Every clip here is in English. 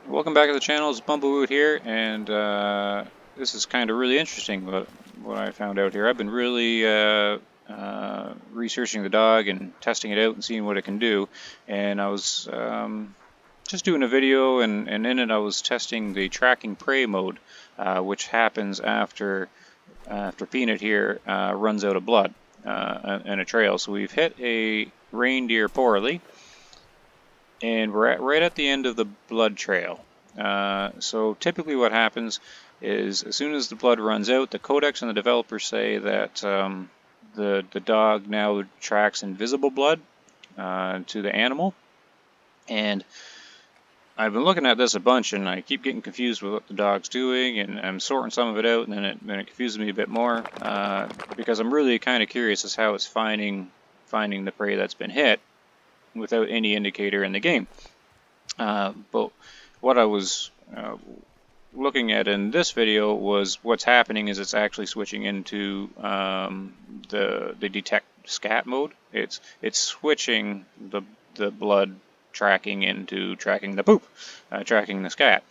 Welcome back to the channel. It's Bumblewood here, and this is kind of really interesting. What I found out here, I've been really researching the dog and testing it out and seeing what it can do. And I was just doing a video, and in it I was testing the tracking prey mode, which happens after Peanut here runs out of blood in a trail. So we've hit a reindeer poorly. And we're right at the end of the blood trail. So typically what happens is as soon as the blood runs out, the codex and the developers say that the dog now tracks invisible blood to the animal. And I've been looking at this a bunch, and I keep getting confused with what the dog's doing, and I'm sorting some of it out, and then it confuses me a bit more because I'm really kind of curious as how it's finding the prey that's been hit without any indicator in the game. But what I was looking at in this video was what's happening is it's actually switching into the detect scat mode. It's switching the blood tracking into tracking the poop, tracking the scat.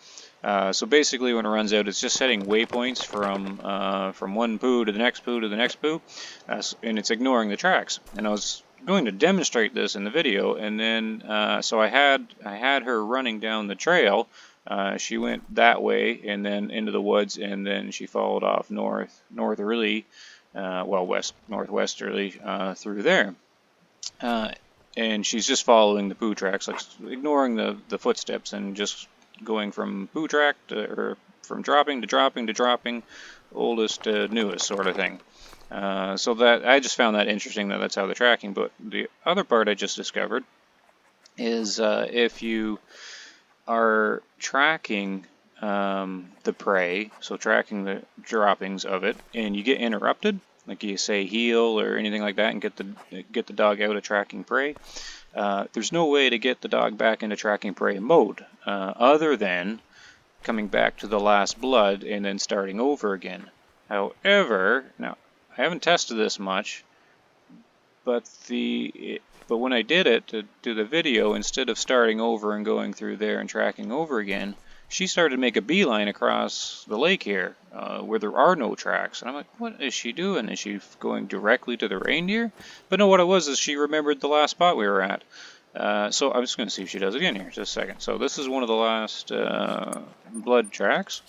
So basically, when it runs out, it's just setting waypoints from one poo to the next poo to the next poo, and it's ignoring the tracks. And I was going to demonstrate this in the video, and then so I had her running down the trail. She went that way and then into the woods, and then she followed off northerly, northwesterly through there. And she's just following the poo tracks, like ignoring the footsteps and just going from poo track or from dropping to dropping to dropping, oldest to newest sort of thing. So that I just found that interesting that that's how they're tracking. But the other part I just discovered is if you are tracking the prey, so tracking the droppings of it, and you get interrupted, like you say heal or anything like that, and get the dog out of tracking prey, there's no way to get the dog back into tracking prey mode other than coming back to the last blood and then starting over again. However, now I haven't tested this much, but when I did it to do the video, instead of starting over and going through there and tracking over again, she started to make a beeline across the lake here, where there are no tracks. And I'm like, what is she doing? Is she going directly to the reindeer? But no, what it was is she remembered the last spot we were at. So I'm just going to see if she does it again here, just a second. So this is one of the last blood tracks.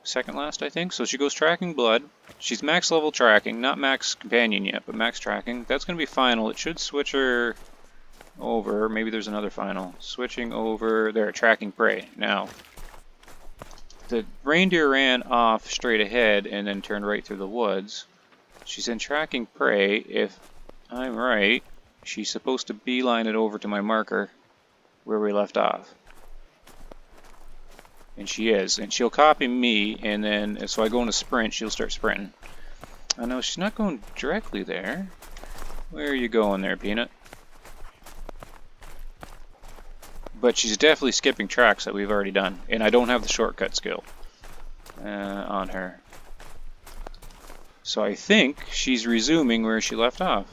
Second last, I think. So she goes tracking blood. She's max level tracking, not max companion yet, but max tracking. That's going to be final. It should switch her over. Maybe there's another final. Switching over. There, tracking prey. Now, the reindeer ran off straight ahead and then turned right through the woods. She's in tracking prey. If I'm right, she's supposed to beeline it over to my marker where we left off. And she is, and she'll copy me, and then so I go into sprint, she'll start sprinting. I know she's not going directly there. Where are you going there, Peanut? But she's definitely skipping tracks that we've already done, and I don't have the shortcut skill on her. So I think she's resuming where she left off.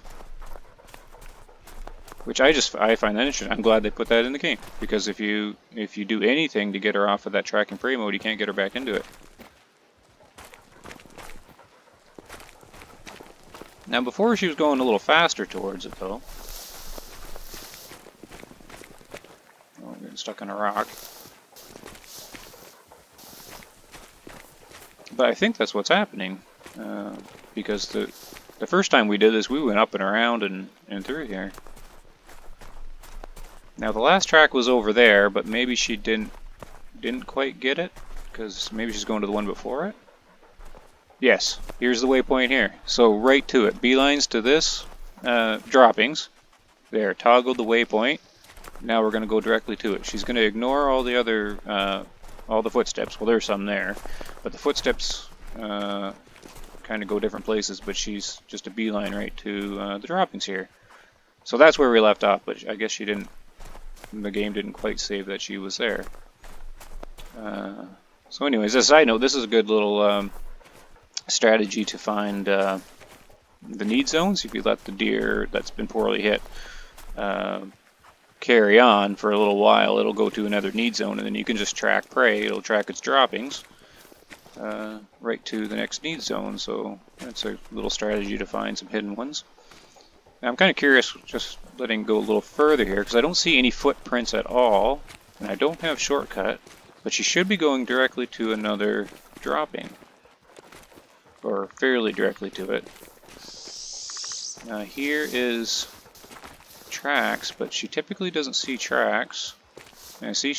Which I find that interesting. I'm glad they put that in the game, because if you do anything to get her off of that tracking prey mode, you can't get her back into it. Now before she was going a little faster towards it though. Oh, getting stuck on a rock. But I think that's what's happening, because the first time we did this, we went up and around and through here. Now the last track was over there, but maybe she didn't quite get it, because maybe she's going to the one before it. Yes, here's the waypoint here. So right to it, beelines to this droppings. There, toggled the waypoint. Now we're going to go directly to it. She's going to ignore all the other all the footsteps. Well, there's some there, but the footsteps kind of go different places. But she's just a beeline right to the droppings here. So that's where we left off. But I guess she didn't. The game didn't quite save that she was there. So anyways, as a side note, this is a good little strategy to find the need zones if you let the deer that's been poorly hit carry on for a little while, it'll go to another need zone, and then you can just track prey. It'll track its droppings right to the next need zone. So that's a little strategy to find some hidden ones. Now I'm kind of curious, just letting go a little further here, because I don't see any footprints at all, and I don't have shortcut, but she should be going directly to another dropping, or fairly directly to it. Here is tracks, but she typically doesn't see tracks. And see,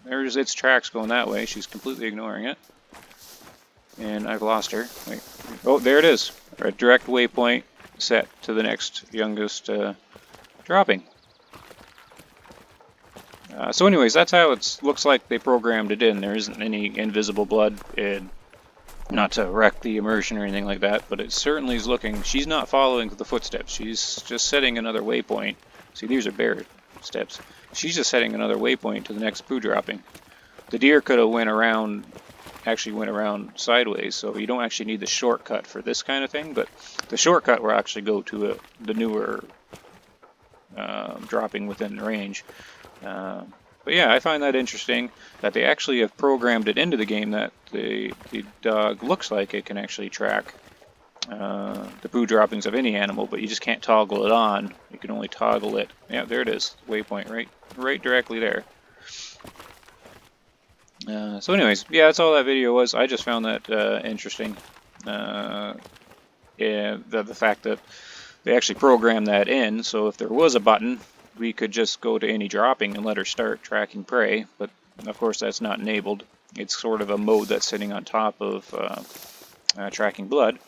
there's its tracks going that way. She's completely ignoring it. And I've lost her. Wait. Oh, there it is. A direct waypoint set to the next youngest dropping. So anyways, that's how it looks like they programmed it in. There isn't any invisible blood. Not to wreck the immersion or anything like that, but it certainly is looking. She's not following the footsteps. She's just setting another waypoint. See, these are bear steps. She's just setting another waypoint to the next poo dropping. The deer could have actually went around sideways, so you don't actually need the shortcut for this kind of thing, but the shortcut will actually go to the newer dropping within range. But yeah, I find that interesting that they actually have programmed it into the game that the dog looks like it can actually track the poo droppings of any animal, but you just can't toggle it on. You can only toggle it. Yeah, there it is, waypoint right directly there. So anyways, yeah, that's all that video was. I just found that interesting. Yeah, the fact that they actually programmed that in, so if there was a button, we could just go to any dropping and let her start tracking prey, but of course that's not enabled. It's sort of a mode that's sitting on top of tracking blood.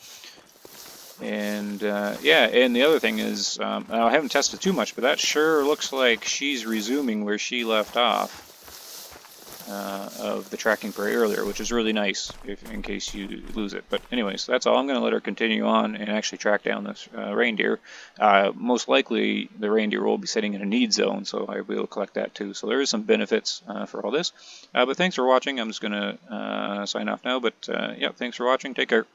And yeah, and the other thing is, I haven't tested too much, but that sure looks like she's resuming where she left off of the tracking prey earlier, which is really nice in case you lose it. But anyways, that's all. I'm going to let her continue on and actually track down this reindeer. Most likely the reindeer will be sitting in a need zone, so I will collect that too. So there is some benefits for all this. But thanks for watching. I'm just going to sign off now. But yeah, thanks for watching. Take care.